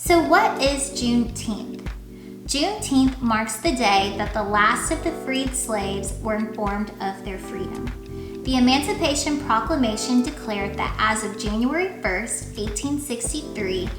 So what is Juneteenth? Juneteenth marks the day that the last of the freed slaves were informed of their freedom. The Emancipation Proclamation declared that as of January 1st, 1863,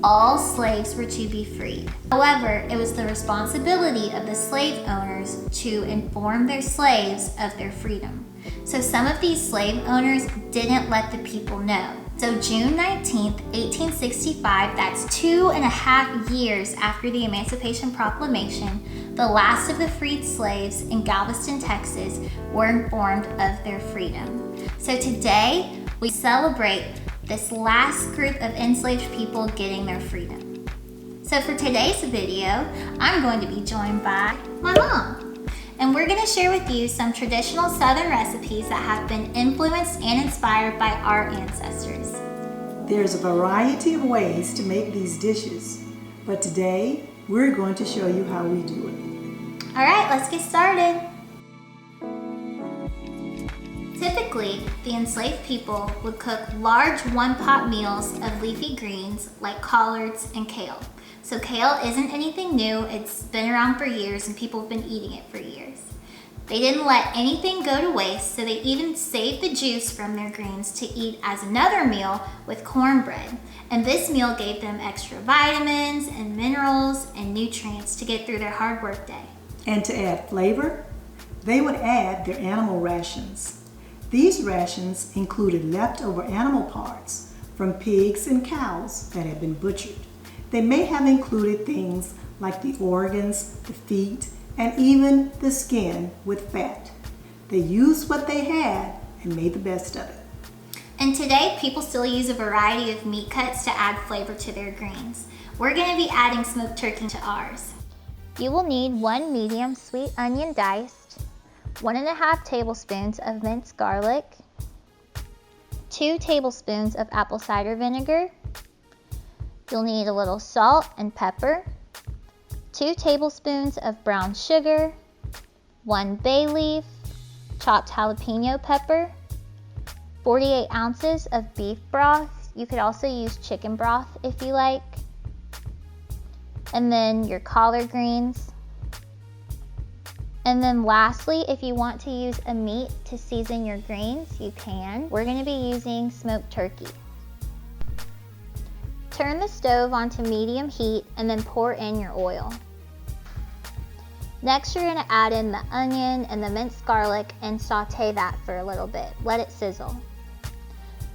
all slaves were to be freed. However, it was the responsibility of the slave owners to inform their slaves of their freedom. So some of these slave owners didn't let the people know. So June 19th, 1865, that's 2.5 years after the Emancipation Proclamation, the last of the freed slaves in Galveston, Texas, were informed of their freedom. So today, we celebrate this last group of enslaved people getting their freedom. So for today's video, I'm going to be joined by my mom. And we're going to share with you some traditional Southern recipes that have been influenced and inspired by our ancestors. There's a variety of ways to make these dishes, but today we're going to show you how we do it. All right, let's get started. Typically, the enslaved people would cook large one-pot meals of leafy greens like collards and kale. So kale isn't anything new, it's been around for years and people have been eating it for years. They didn't let anything go to waste, so they even saved the juice from their greens to eat as another meal with cornbread. And this meal gave them extra vitamins and minerals and nutrients to get through their hard work day. And to add flavor, they would add their animal rations. These rations included leftover animal parts from pigs and cows that had been butchered. They may have included things like the organs, the feet, and even the skin with fat. They used what they had and made the best of it. And today, people still use a variety of meat cuts to add flavor to their greens. We're going to be adding smoked turkey to ours. You will need 1 medium sweet onion diced, 1.5 tablespoons of minced garlic, 2 tablespoons of apple cider vinegar. You'll need a little salt and pepper, 2 tablespoons of brown sugar, 1 bay leaf, chopped jalapeno pepper, 48 ounces of beef broth. You could also use chicken broth if you like. And then your collard greens. And then lastly, if you want to use a meat to season your greens, you can. We're going to be using smoked turkey. Turn the stove onto medium heat and then pour in your oil. Next, you're going to add in the onion and the minced garlic and saute that for a little bit. Let it sizzle.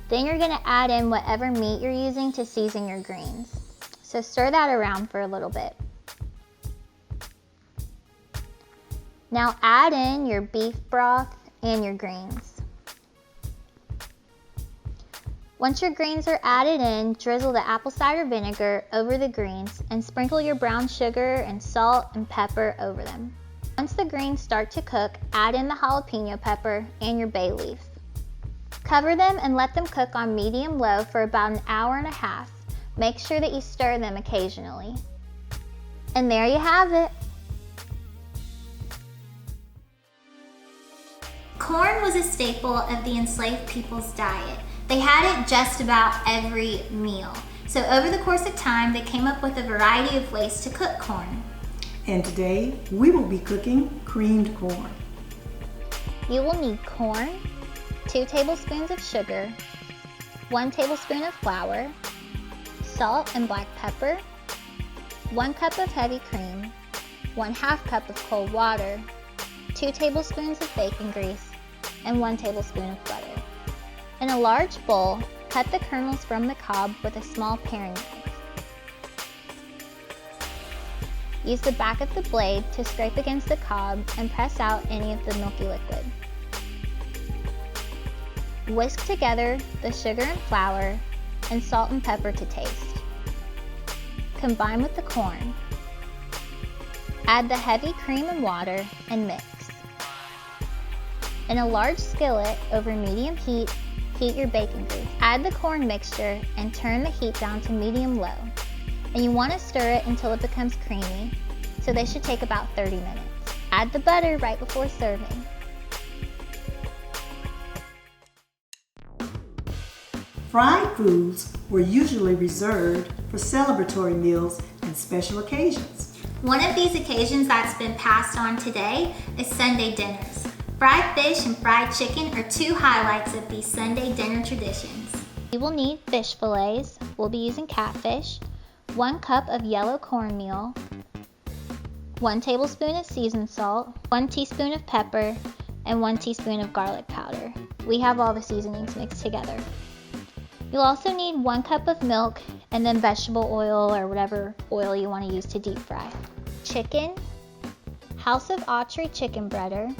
Then you're going to add in whatever meat you're using to season your greens. So stir that around for a little bit. Now add in your beef broth and your greens. Once your greens are added in, drizzle the apple cider vinegar over the greens and sprinkle your brown sugar and salt and pepper over them. Once the greens start to cook, add in the jalapeno pepper and your bay leaf. Cover them and let them cook on medium-low for about 1.5 hours. Make sure that you stir them occasionally. And there you have it. Corn was a staple of the enslaved people's diet. They had it just about every meal. So over the course of time, they came up with a variety of ways to cook corn. And today, we will be cooking creamed corn. You will need corn, 2 tablespoons of sugar, 1 tablespoon of flour, salt and black pepper, 1 cup of heavy cream, 1/2 cup of cold water, 2 tablespoons of bacon grease, and 1 tablespoon of butter. In a large bowl, cut the kernels from the cob with a small paring knife. Use the back of the blade to scrape against the cob and press out any of the milky liquid. Whisk together the sugar and flour and salt and pepper to taste. Combine with the corn. Add the heavy cream and water and mix. In a large skillet over medium heat, heat your bacon grease. Add the corn mixture and turn the heat down to medium-low. And you want to stir it until it becomes creamy, so they should take about 30 minutes. Add the butter right before serving. Fried foods were usually reserved for celebratory meals and special occasions. One of these occasions that's been passed on today is Sunday dinners. Fried fish and fried chicken are two highlights of these Sunday dinner traditions. You will need fish fillets. We'll be using catfish, 1 cup of yellow cornmeal, 1 tablespoon of seasoned salt, 1 teaspoon of pepper, and 1 teaspoon of garlic powder. We have all the seasonings mixed together. You'll also need 1 cup of milk and then vegetable oil or whatever oil you want to use to deep fry. Chicken, House of Autry chicken breader.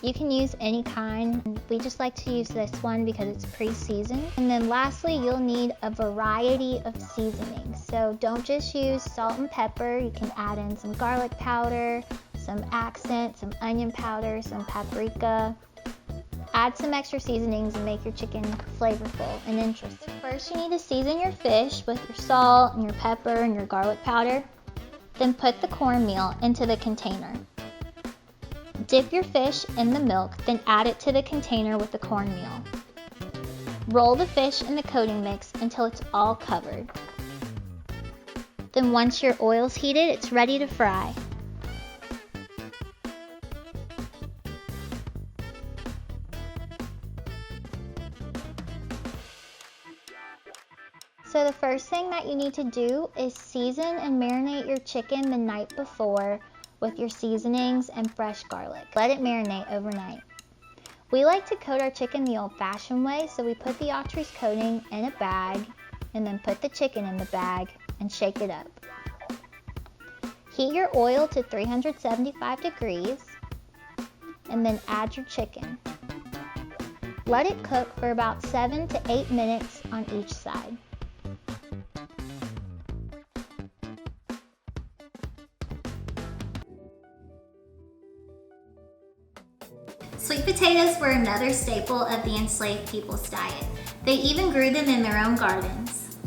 You can use any kind. We just like to use this one because it's pre-seasoned. And then lastly, you'll need a variety of seasonings. So don't just use salt and pepper. You can add in some garlic powder, some accent, some onion powder, some paprika. Add some extra seasonings and make your chicken flavorful and interesting. First, you need to season your fish with your salt and your pepper and your garlic powder. Then put the cornmeal into the container. Dip your fish in the milk, then add it to the container with the cornmeal. Roll the fish in the coating mix until it's all covered. Then once your oil's heated, it's ready to fry. So the first thing that you need to do is season and marinate your chicken the night before with your seasonings and fresh garlic. Let it marinate overnight. We like to coat our chicken the old-fashioned way, so we put the Autry's coating in a bag and then put the chicken in the bag and shake it up. Heat your oil to 375 degrees and then add your chicken. Let it cook for about 7 to 8 minutes on each side. Sweet potatoes were another staple of the enslaved people's diet. They even grew them in their own gardens.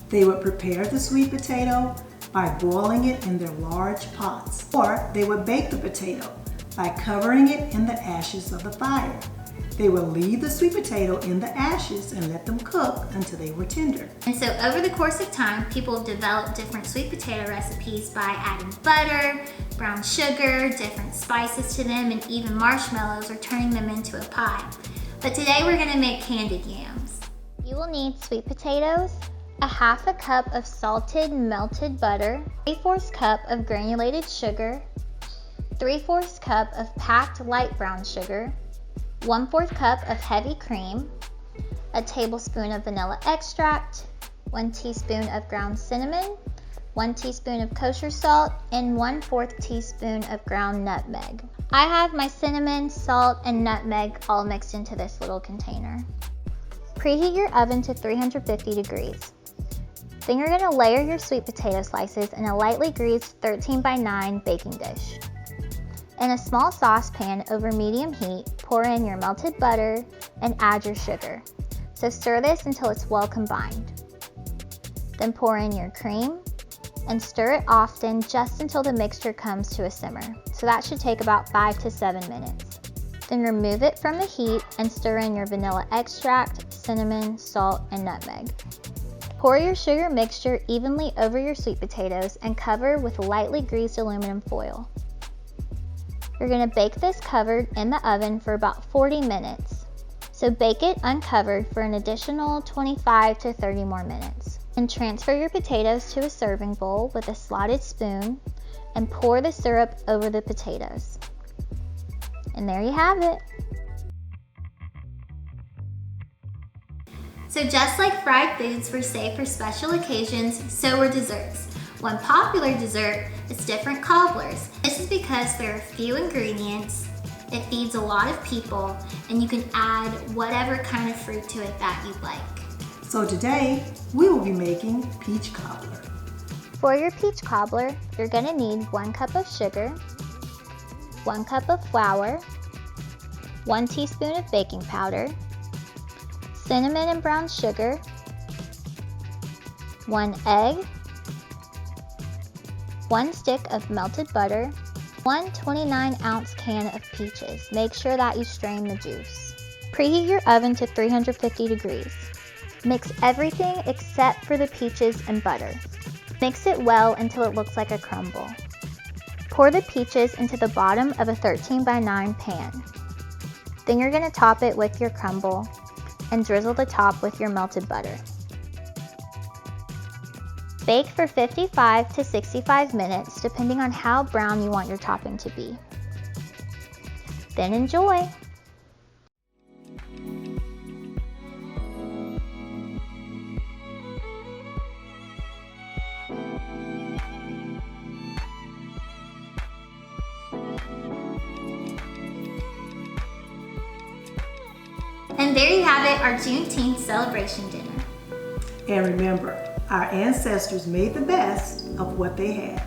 They would prepare the sweet potato by boiling it in their large pots, or they would bake the potato by covering it in the ashes of the fire. They would leave the sweet potato in the ashes and let them cook until they were tender. And so over the course of time, people have developed different sweet potato recipes by adding butter, brown sugar, different spices to them, and even marshmallows, or turning them into a pie. But today we're gonna make candied yams. You will need sweet potatoes, a half a cup of salted melted butter, 3/4 cup of granulated sugar, 3/4 cup of packed light brown sugar, 1/4 cup of heavy cream, a tablespoon of vanilla extract, 1 teaspoon of ground cinnamon, 1 teaspoon of kosher salt, and 1/4 teaspoon of ground nutmeg. I have my cinnamon, salt, and nutmeg all mixed into this little container. Preheat your oven to 350 degrees. Then you're gonna layer your sweet potato slices in a lightly greased 13 by 9 baking dish. In a small saucepan over medium heat, pour in your melted butter and add your sugar. So stir this until it's well combined. Then pour in your cream and stir it often just until the mixture comes to a simmer. So that should take about 5 to 7 minutes. Then remove it from the heat and stir in your vanilla extract, cinnamon, salt, and nutmeg. Pour your sugar mixture evenly over your sweet potatoes and cover with lightly greased aluminum foil. You're going to bake this covered in the oven for about 40 minutes. So bake it uncovered for an additional 25 to 30 more minutes. And transfer your potatoes to a serving bowl with a slotted spoon and pour the syrup over the potatoes. And there you have it. So just like fried foods were saved for special occasions, so were desserts. One popular dessert is different cobblers. This is because there are few ingredients, it feeds a lot of people, and you can add whatever kind of fruit to it that you'd like. So today, we will be making peach cobbler. For your peach cobbler, you're gonna need 1 cup of sugar, 1 cup of flour, 1 teaspoon of baking powder, cinnamon and brown sugar, 1 egg, 1 stick of melted butter, 1 29-ounce can of peaches. Make sure that you strain the juice. Preheat your oven to 350 degrees. Mix everything except for the peaches and butter. Mix it well until it looks like a crumble. Pour the peaches into the bottom of a 13x9 pan. Then you're going to top it with your crumble and drizzle the top with your melted butter. Bake for 55 to 65 minutes depending on how brown you want your topping to be. Then enjoy! And there you have it, our Juneteenth celebration dinner. And remember, our ancestors made the best of what they had.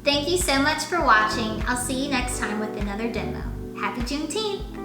Thank you so much for watching. I'll see you next time with another demo. Happy Juneteenth!